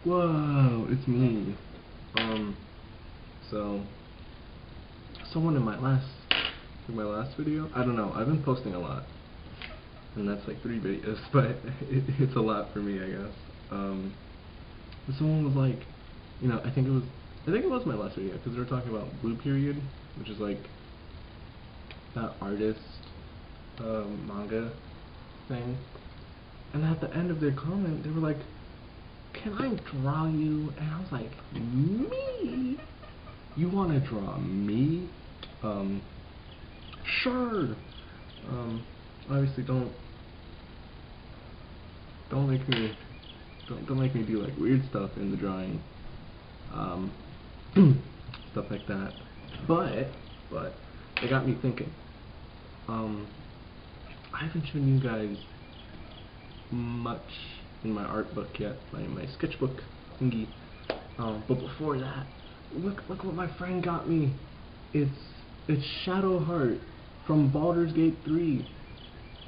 Whoa, it's me. So someone in my last video, I don't know, I've been posting a lot, and that's like 3 videos, but it's a lot for me, I guess. Someone was like, you know, I think it was my last video, because they were talking about Blue Period, which is like that artist manga thing, and at the end of their comment they were like, can I draw you? And I was like, me? You want to draw me? Sure. Obviously don't make me do like weird stuff in the drawing, stuff like that. But it got me thinking. I haven't shown you guys much in my art book yet, my sketchbook thingy. But before that, look what my friend got me. It's Shadowheart from Baldur's Gate 3.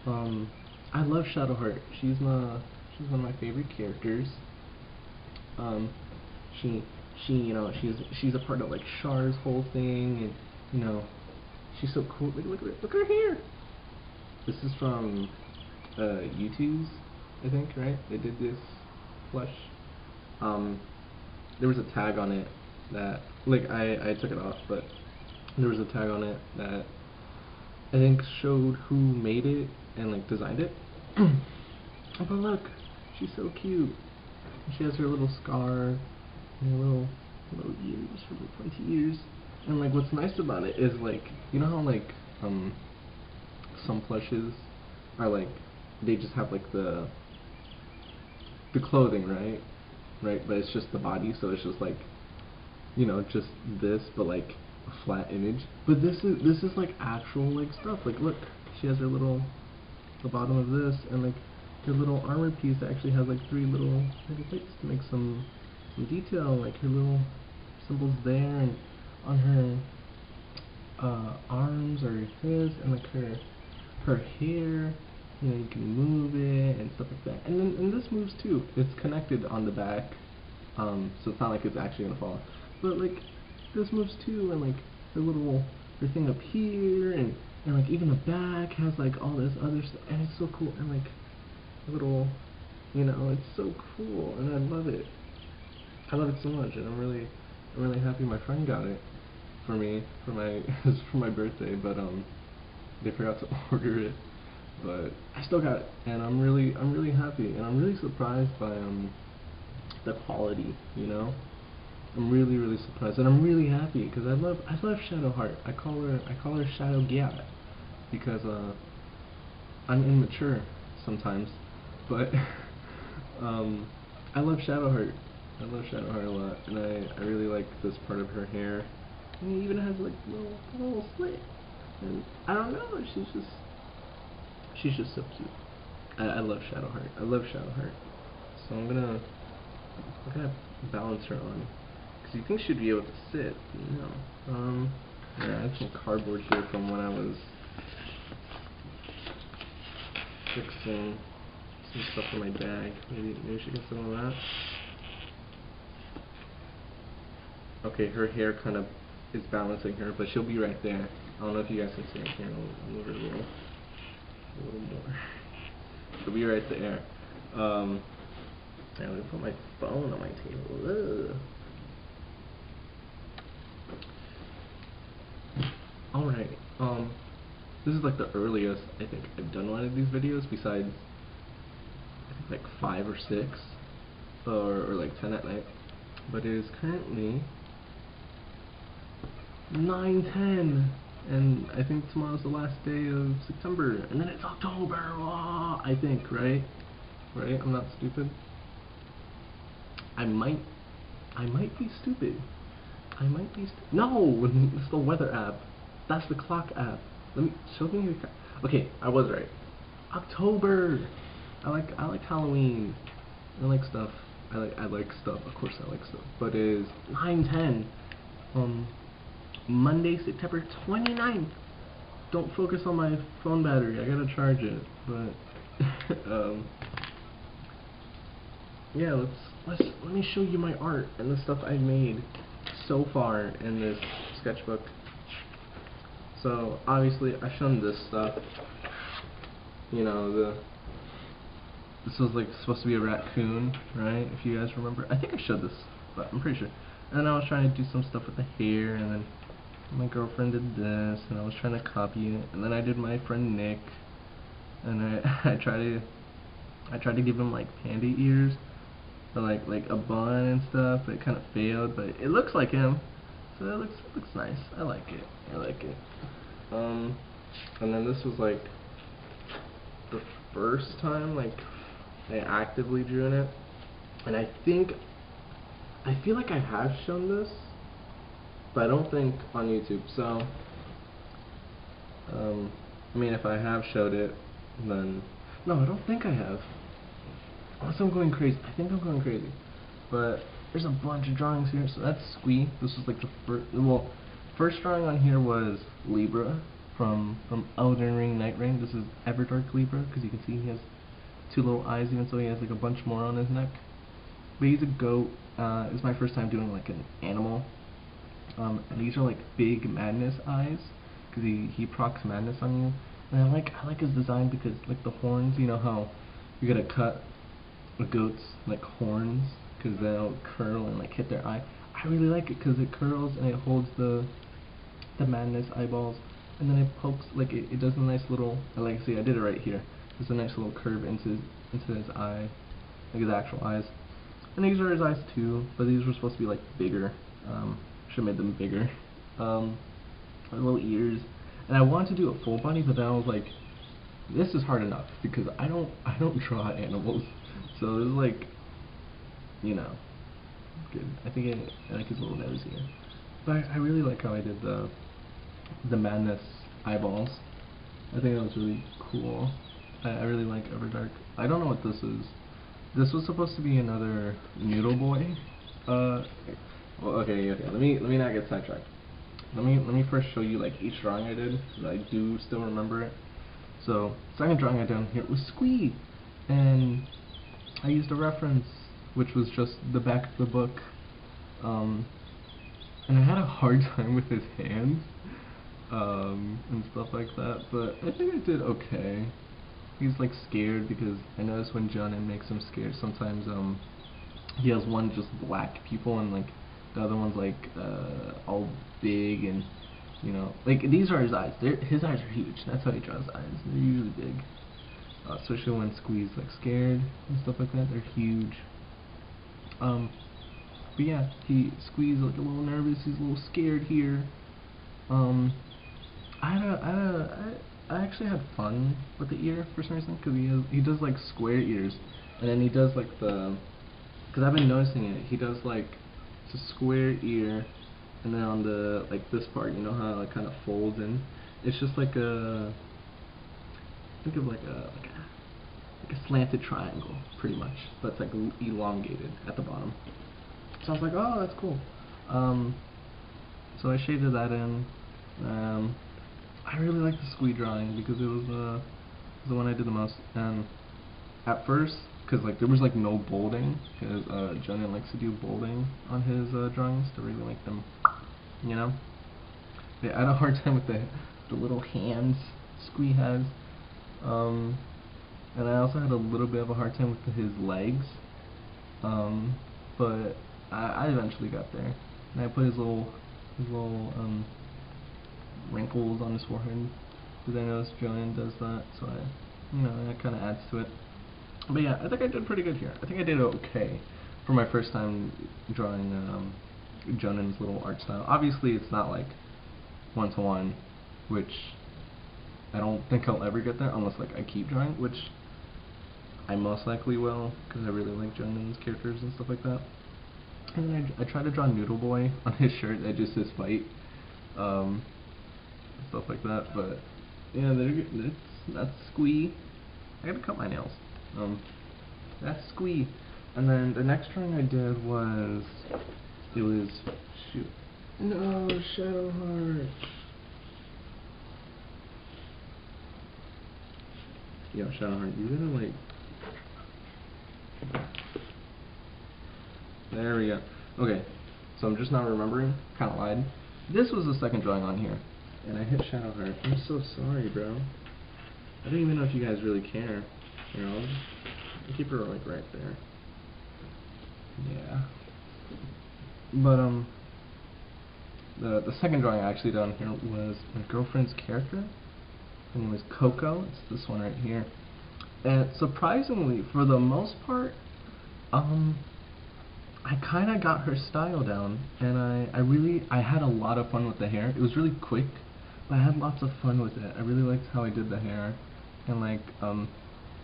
I love Shadowheart. She's one of my favorite characters. She you know, she's a part of like Char's whole thing, and you know, she's so cool. Look at her hair. This is from YouTube's, I think, right? They did this plush. There was a tag on it that, like, I took it off, but there was a tag on it that I think showed who made it and like designed it. But look, she's so cute. She has her little scar and her little ears, her little pointy ears. And like, what's nice about it is, like, you know how like some plushes are like, they just have like the clothing, right? But it's just the body, so it's just like, you know, just this, but like a flat image. But this is like actual like stuff. Like, look, she has her little, the bottom of this, and like her little armor piece actually has like 3 little plates to make some detail, like her little symbols there, and on her arms or this, and like her hair, you know, you can move it and stuff like that. And this moves too. It's connected on the back, so it's not like it's actually gonna fall. But like, this moves too, and like her thing up here, and like even the back has like all this other stuff, and it's so cool. And like a little, you know, it's so cool, and I love it. I love it so much, and I'm really happy my friend got it for me for my birthday, but they forgot to order it. But I still got it, and I'm really happy, and I'm really surprised by the quality, you know. I'm really surprised, and I'm really happy because I love Shadowheart. I call her Shadow Gyat because I'm immature sometimes, but I love Shadowheart. I love Shadowheart a lot, and I really like this part of her hair. And it even has like a little slit, and I don't know, she's just so cute. I love Shadowheart. I love Shadowheart. So I'm gonna balance her on, because you think she'd be able to sit. No. Yeah, I have some cardboard here from when I was fixing some stuff in my bag. Maybe she can sit on that. Okay, her hair kind of is balancing her, but she'll be right there. I don't know if you guys can see her here. I'll move her a little more. She'll be right there. I'm gonna put my phone on my table. Alright, this is like the earliest I think I've done one of these videos, besides I think like 5 or 6 or like 10 at night. But it is currently 9:10, and I think tomorrow's the last day of September, and then it's October. Oh, I think, right? I'm not stupid. I might be stupid. No, it's the weather app. That's the clock app. Let me show me. Okay, I was right. October. I like Halloween. I like stuff. I like stuff. Of course, I like stuff. But it is 9:10. Monday, September 29th. Don't focus on my phone battery. I gotta charge it. But yeah, let's let me show you my art and the stuff I've made so far in this sketchbook. So obviously I've shown this stuff. You know, this was like supposed to be a raccoon, right? If you guys remember. I think I showed this, but I'm pretty sure. And then I was trying to do some stuff with the hair, and then my girlfriend did this, and I was trying to copy it, and then I did my friend Nick, and I tried to give him like panda ears, or like a bun and stuff. It kind of failed, but it looks like him, so it looks nice. I like it. I like it. And then this was like the first time like I actively drew in it, and I feel like I have shown this, but I don't think on YouTube. So I mean, if I have showed it, then no, I don't think I have. Unless I'm going crazy. I think I'm going crazy. But there's a bunch of drawings here. So that's Squee. This was like the first drawing on here was Libra from Elden Ring Night Rain. This is Everdark Libra, because you can see he has two little eyes, even so he has like a bunch more on his neck. But he's a goat. It's my first time doing like an animal. And these are like big madness eyes, because he procs madness on you. And I like his design because like the horns, you know how you gotta cut a goat's like horns because they'll curl and like hit their eye. I really like it because it curls and it holds the madness eyeballs, and then it pokes, like it does a nice little, like see I did it right here. There's a nice little curve into his eye, like his actual eyes. And these are his eyes too, but these were supposed to be like bigger. Should have made them bigger. Little ears, and I wanted to do a full body, but then I was like, this is hard enough because I don't draw animals, so it was like, you know, good. I think I like his little nose here, but I really like how I did the madness eyeballs. I think that was really cool. I really like Everdark. I don't know what this is. This was supposed to be another Noodle Boy. Well, okay. Let me not get sidetracked. Let me first show you like each drawing I did, so I do still remember it. So, second drawing I done here was Squee, and I used a reference, which was just the back of the book, and I had a hard time with his hands, and stuff like that, but I think I did okay. He's like scared because I noticed when Jonin makes him scared, sometimes he has one just black pupil and like the other one's like all big, and you know, like these are his eyes. His eyes are huge. That's how he draws eyes. They're usually big, especially when Squee's like scared and stuff like that. They're huge. But yeah, Squee's like a little nervous. He's a little scared here. I actually had fun with the ear for some reason, because he does like square ears, and then he does like because I've been noticing it. He does like it's a square ear, and then on the like this part, you know how it like kind of folds in. It's just like think of like a slanted triangle, pretty much, but it's like elongated at the bottom. So I was like, oh, that's cool. So I shaded that in. I really like the Squee drawing because it was the one I did the most. And at first, because like there was like no bolding, because Jonin likes to do bolding on his drawings to really make them, you know. Yeah, I had a hard time with the little hands Squee has. And I also had a little bit of a hard time with his legs. But I eventually got there, and I put his little wrinkles on his forehead, because I noticed Jonin does that, so that kind of adds to it. But yeah, I think I did pretty good here. I think I did okay for my first time drawing Jonin's little art style. Obviously, it's not like one-to-one, which I don't think I'll ever get there unless like I keep drawing, which I most likely will, because I really like Jonin's characters and stuff like that. And then I tried to draw Noodle Boy on his shirt that just says fight, stuff like that. But yeah, that's Squee. I gotta cut my nails. That's Squee. And then the next drawing I did was shoot. No, Shadowheart. Yo, Shadowheart, you gotta like. There we go. Okay, so I'm just now remembering. Kind of lied. This was the second drawing on here, and I hit shadow heart. I'm so sorry, bro. I don't even know if you guys really care. You know, I'll keep her like right there. Yeah. But the second drawing I actually done here was my girlfriend's character. Her name is Coco. It's this one right here. And surprisingly, for the most part, I kind of got her style down, and I had a lot of fun with the hair. It was really quick, but I had lots of fun with it. I really liked how I did the hair, and like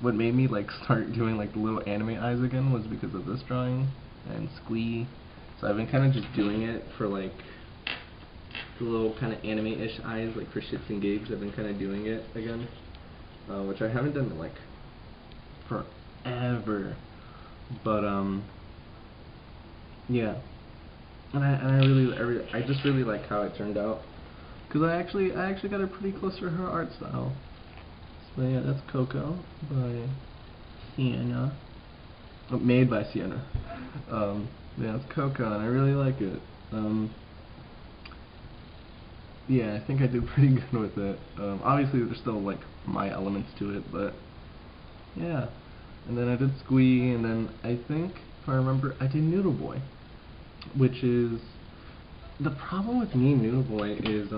what made me like start doing like the little anime eyes again was because of this drawing and Squee. So I've been kind of just doing it for like the little kind of anime-ish eyes, like for shits and gigs. I've been kind of doing it again, which I haven't done in like forever. But yeah, and I just really like how it turned out, because I actually got it pretty close to her art style. So yeah, that's Coco by Sienna, made by Sienna. Yeah, it's Coco, and I really like it. Yeah, I think I did pretty good with it. Obviously, there's still like my elements to it, but yeah. And then I did Squee, and then I think, if I remember, I did Noodle Boy, which is, the problem with me and Noodle Boy is,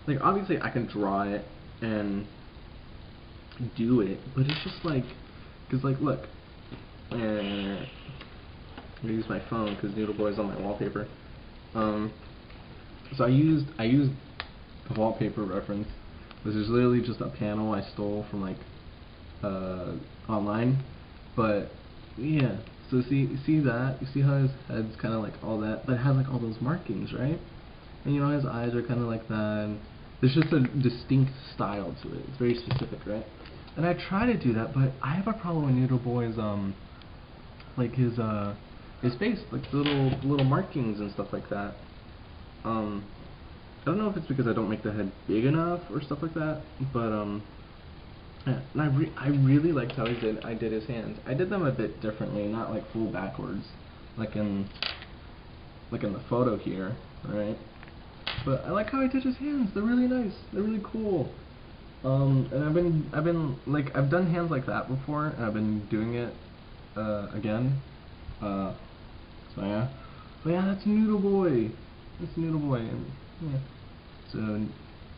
like, obviously I can draw it and do it, but it's just like, because like, look, I'm gonna use my phone because Noodle Boy's on my wallpaper. So I used the wallpaper reference. This is literally just a panel I stole from like online, but yeah. So see that? You see how his head's kind of like all that, but it has like all those markings, right? And you know his eyes are kind of like that. And there's just a distinct style to it. It's very specific, right? And I try to do that, but I have a problem with Noodle Boy's like his face, like the little markings and stuff like that. I don't know if it's because I don't make the head big enough or stuff like that, but yeah. And I really liked how I did his hands. I did them a bit differently, not like full backwards, like in the photo here, right? But I like how I did his hands. They're really nice. They're really cool. And I've been like, I've done hands like that before, and I've been doing it again. So yeah. But yeah, that's Noodle Boy. That's Noodle Boy, and yeah. So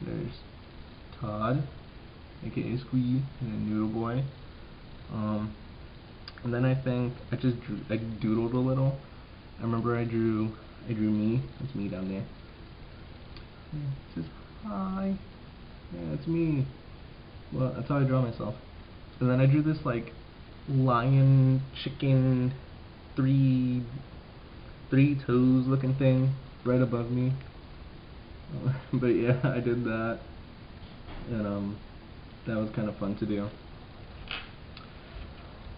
there's Todd, aka Squee, and then Noodle Boy. And then I think I doodled a little. I remember I drew me. That's me down there. Yeah, it says hi. Yeah, it's me. Well, that's how I draw myself. And then I drew this like lion, chicken, three toes looking thing right above me. But yeah, I did that, and that was kind of fun to do.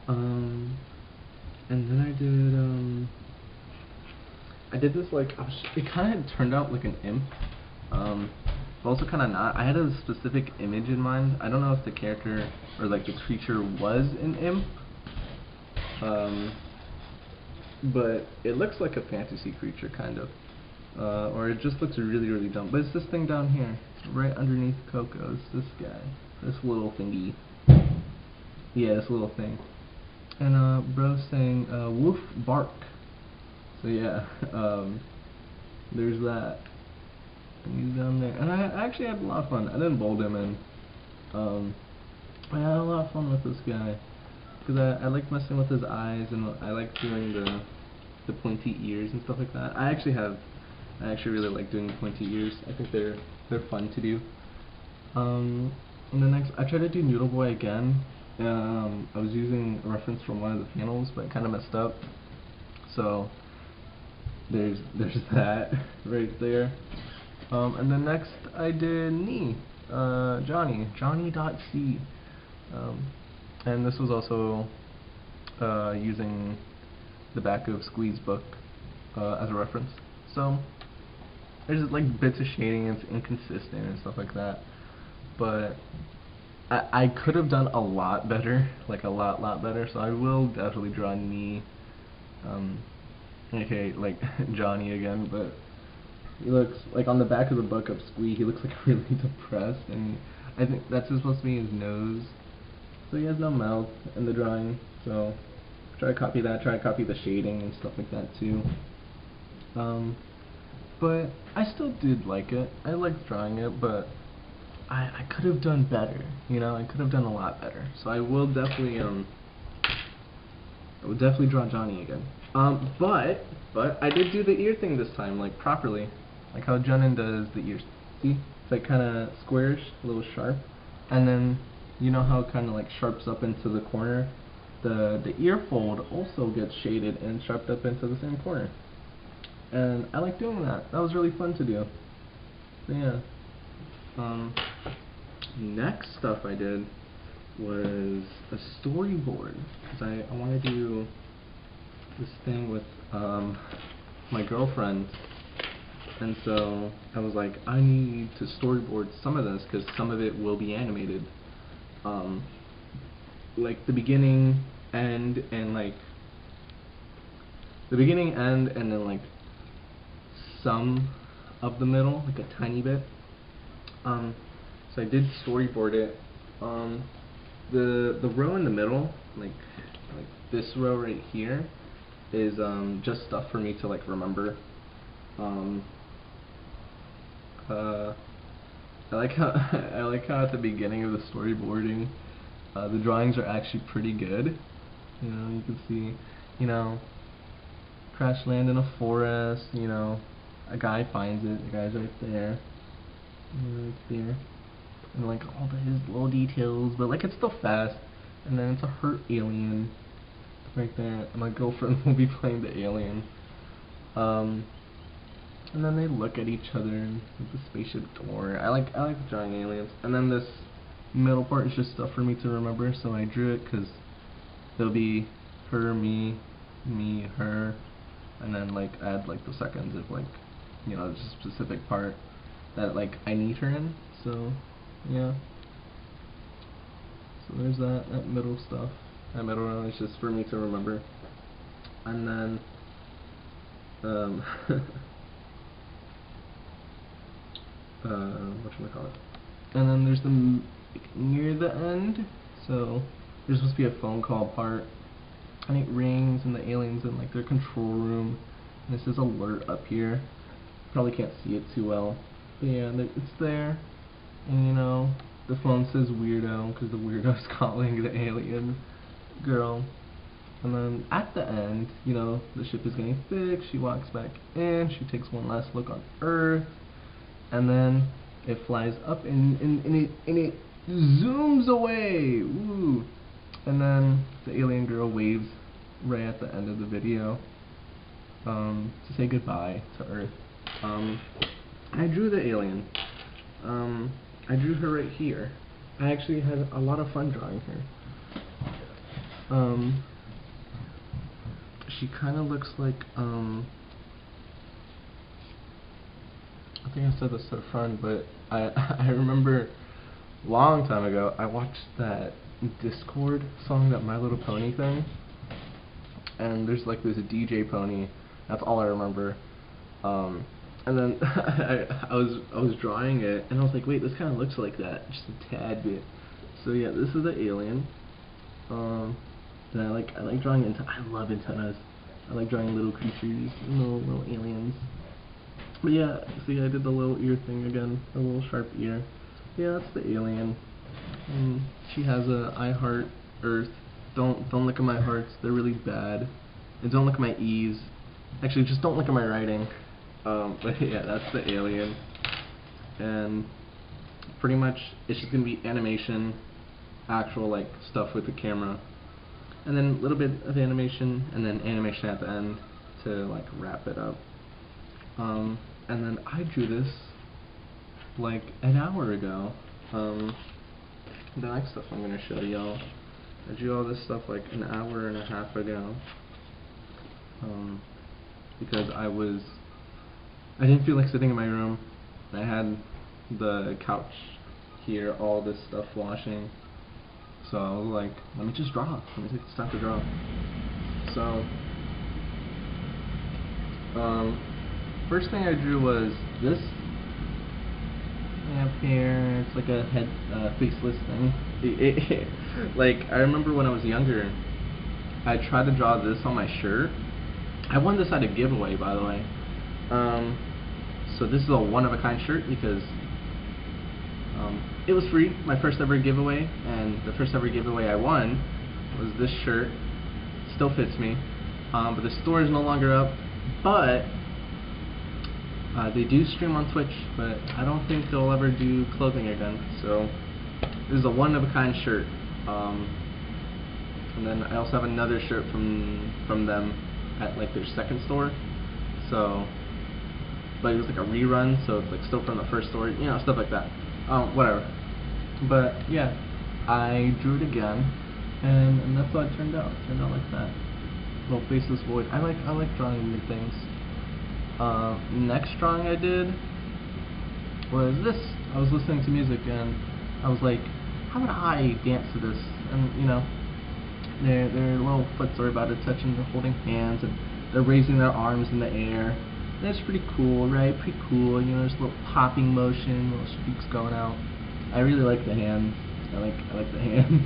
And then I did this like, it kind of turned out like an imp, but also kind of not. I had a specific image in mind. I don't know if the character or like the creature was an imp, but it looks like a fantasy creature kind of, or it just looks really dumb. But it's this thing down here, right underneath Coco. It's this guy, this little thingy. Yeah, this little thing. And bro's saying woof bark. So yeah, there's that. And he's down there, and I actually had a lot of fun. I didn't bold him in. I had a lot of fun with this guy, because I like messing with his eyes, and I like doing the pointy ears and stuff like that. I actually really like doing the pointy ears. I think they're fun to do. And then next, I tried to do Noodle Boy again. I was using a reference from one of the panels, but it kind of messed up. So there's that right there. And then next I did me, Johnny.c. And this was also using the back of Squee's book as a reference. So there's like bits of shading, it's inconsistent and stuff like that. But I could have done a lot better, like a lot better. So I will definitely draw me aka like Johnny again, but he looks like on the back of the book of Squee, he looks like really depressed, and I think that's supposed to be his nose. So he has no mouth in the drawing, so try to copy that, try to copy the shading and stuff like that too. But I still did like it. I liked drawing it, but I could have done better, you know, I could have done a lot better. So I will definitely draw Johnny again. But I did do the ear thing this time, like properly, like how Junin does the ears. See, it's like kind of squarish, a little sharp, and then you know how it kind of like sharps up into the corner. The ear fold also gets shaded and sharped up into the same corner, and I like doing that. That was really fun to do. So yeah. Next stuff I did was a storyboard, because I want to do this thing with my girlfriend, and so I was like, I need to storyboard some of this because some of it will be animated, like the beginning, end, and like the beginning, end, and then like some of the middle, like a tiny bit. So I did storyboard it. The row in the middle, like this row right here, is just stuff for me to like remember. I like how I like how at the beginning of the storyboarding, the drawings are actually pretty good. You know, you can see, you know, crash land in a forest. You know, a guy finds it. The guy's right there. Right there. And like all his little details, but like it's still fast. And then it's a hurt alien right there, and my girlfriend will be playing the alien. And then they look at each other and the spaceship door. I like drawing aliens. And then this middle part is just stuff for me to remember, so I drew it because there'll be her, me, her, and then like add like the seconds of like, you know, just a specific part that like I need her in. So yeah. So there's that middle stuff. That middle row is just for me to remember. And then whatchamacallit? And then there's the near the end, so there's supposed to be a phone call part, and it rings, and the alien's in like their control room, and it says alert up here. Probably can't see it too well, but yeah, it's there, and you know, the phone says weirdo, because the weirdo's calling the alien girl. And then at the end, you know, the ship is getting fixed, she walks back in, she takes one last look on Earth, and then it flies up and it zooms away. Ooh. And then the alien girl waves right at the end of the video to say goodbye to Earth. I drew the alien. I drew her right here. I actually had a lot of fun drawing her. She kind of looks like, I think I said this to a friend, but I remember a long time ago, I watched that Discord song, that My Little Pony thing, and there's a DJ pony, that's all I remember, and then I was drawing it, and I was like, wait, this kind of looks like that, just a tad bit. So yeah, this is the alien. And I like drawing I love antennas. I like drawing little creatures, little aliens. But yeah, see, I did the little ear thing again, the little sharp ear. Yeah, that's the alien. And she has a I heart Earth. Don't look at my hearts, they're really bad. And don't look at my E's. Actually, just don't look at my writing. But yeah, that's the alien. And pretty much it's just gonna be animation, actual like stuff with the camera, and then a little bit of animation, and then animation at the end to like wrap it up. And then I drew this like an hour ago. The next stuff I'm gonna show y'all, I drew all this stuff like an hour and a half ago. Because I didn't feel like sitting in my room. I had the couch here, all this stuff washing. So I was like, let me just draw. Let me take this time to draw. So First thing I drew was this up here. It's like a head faceless thing. Like, I remember when I was younger, I tried to draw this on my shirt. I won this at a giveaway, by the way. So this is a one-of-a-kind shirt because it was free, my first ever giveaway, and the first ever giveaway I won was this shirt. Still fits me, but the store is no longer up, but they do stream on Twitch, but I don't think they'll ever do clothing again, so this is a one-of-a-kind shirt. And then I also have another shirt from them at like their second store, so, but it was like a rerun, so it's like still from the first store, you know, stuff like that. Whatever. But yeah, I drew it again, and that's how it turned out. It turned out like that. Little faceless void. I like drawing weird things. Next drawing I did was this. I was listening to music and I was like, how would I dance to this? And you know, their little foots are about to touch and they're holding hands and they're raising their arms in the air. And it's pretty cool, right? Pretty cool. You know, there's a little popping motion, little streaks going out. I really like the hands. I like the hands.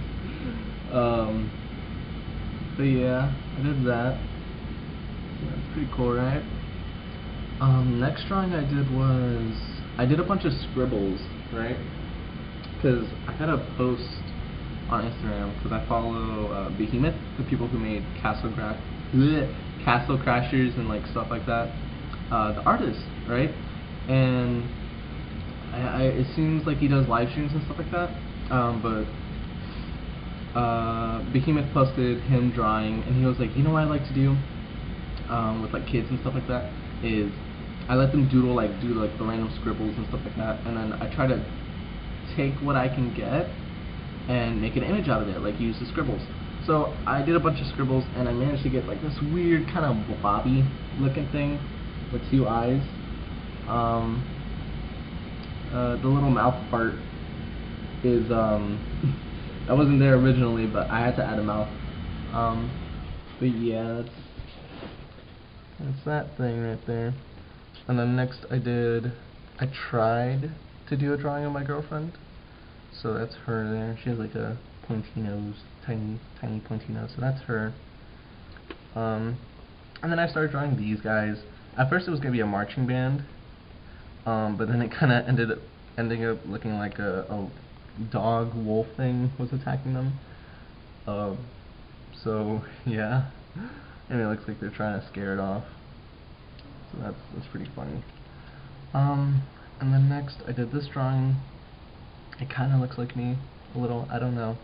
But yeah, I did that. Yeah, it's pretty cool, right? Next drawing I did was I did a bunch of scribbles, right? Because I had a post on Instagram because I follow Behemoth, the people who made Castle Crashers and like stuff like that. The artist, right? And it seems like he does live streams and stuff like that. But Behemoth posted him drawing, and he was like, you know what I like to do with like kids and stuff like that is I let them do like the random scribbles and stuff like that, and then I try to take what I can get and make an image out of it, like use the scribbles. So I did a bunch of scribbles, and I managed to get like this weird kind of blobby looking thing with two eyes. The little mouth part is that wasn't there originally, but I had to add a mouth. But yeah, that's that thing right there. And then next I tried to do a drawing of my girlfriend. So that's her there. She has like a pointy nose, tiny pointy nose. So that's her. And then I started drawing these guys. At first it was gonna be a marching band, but then it kind of ending up looking like a dog wolf thing was attacking them. So yeah, and it looks like they're trying to scare it off. So that's pretty funny. And then next I did this drawing. It kind of looks like me a little. I don't know.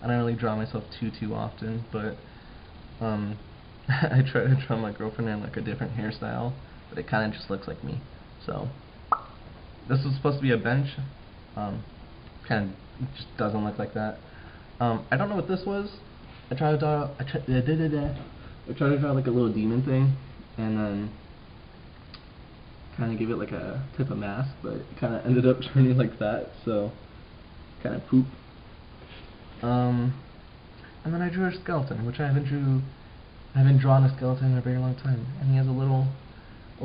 I don't really draw myself too often, but I try to draw my girlfriend in like a different hairstyle, but it kind of just looks like me. So this was supposed to be a bench. Kind of just doesn't look like that. I don't know what this was. I tried to draw like a little demon thing, and then kind of give it like a type of mask, but it kind of ended up turning like that. So kind of poop. And then I drew a skeleton, which I haven't drawn a skeleton in a very long time. And he has a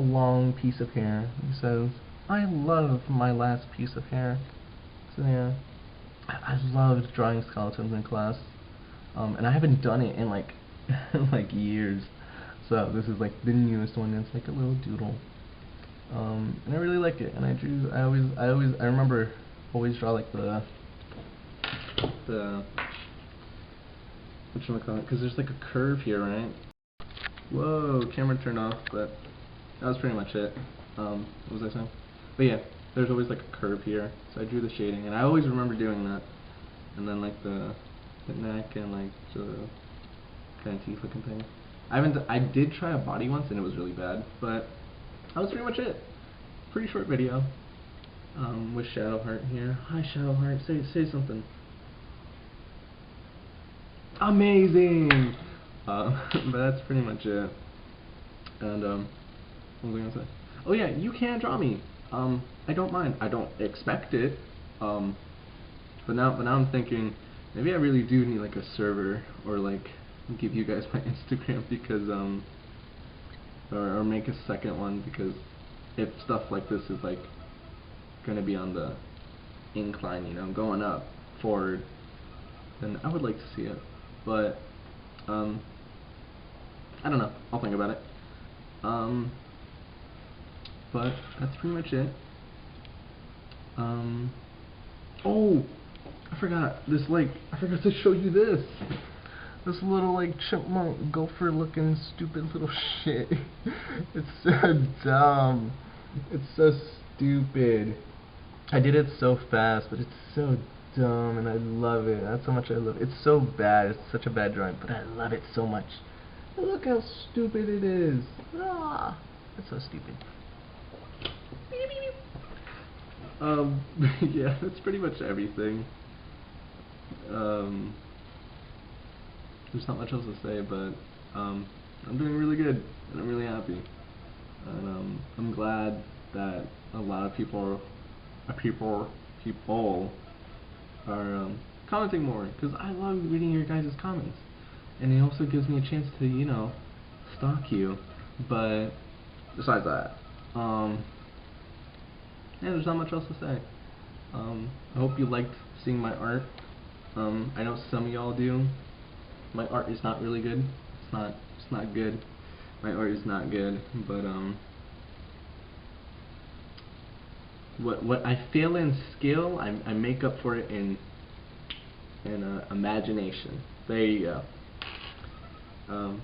long piece of hair. He says, "I love my last piece of hair." So yeah, I loved drawing skeletons in class, and I haven't done it in like like years. So this is like the newest one. It's like a little doodle, and I really like it. And I remember always draw like the whatchamacallit, because there's like a curve here, right? Whoa, camera turned off, but that was pretty much it. What was I saying? But yeah, there's always like a curve here, so I drew the shading, and I always remember doing that. And then like the neck and like the kind of teeth looking thing. I did try a body once, and it was really bad, but that was pretty much it. Pretty short video. With Shadowheart here. Hi Shadowheart, say something. Amazing! But that's pretty much it. And, what was I gonna say? Oh yeah, you can draw me. I don't mind. I don't expect it. But now I'm thinking, maybe I really do need like a server, or like give you guys my Instagram, because or make a second one, because if stuff like this is like gonna be on the incline, you know, going up forward, then I would like to see it. But I don't know, I'll think about it. But that's pretty much it. Oh, I forgot this, like, I forgot to show you this. This little, like, chipmunk, gopher looking stupid little shit. It's so dumb. It's so stupid. I did it so fast, but it's so dumb, and I love it. That's how much I love it. It's so bad. It's such a bad drawing, but I love it so much. And look how stupid it is. Ah, it's so stupid. Yeah, that's pretty much everything. There's not much else to say, but I'm doing really good, and I'm really happy. And I'm glad that a lot of people are commenting more, because I love reading your guys' comments, and it also gives me a chance to, you know, stalk you. But besides that, yeah, there's not much else to say. I hope you liked seeing my art. I know some of y'all do. My art is not really good. It's not good. My art is not good, but what I fail in skill, I make up for it in imagination. There you go. I'm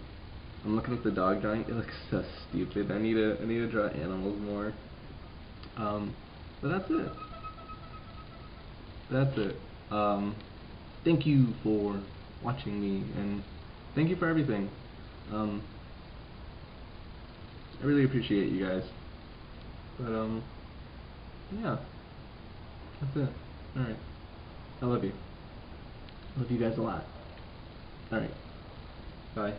looking at the dog drawing. It looks so stupid. I need to draw animals more. But that's it. That's it. Thank you for watching me, and thank you for everything. I really appreciate you guys. But yeah, that's it. All right. I love you. Love you guys a lot. All right. Bye.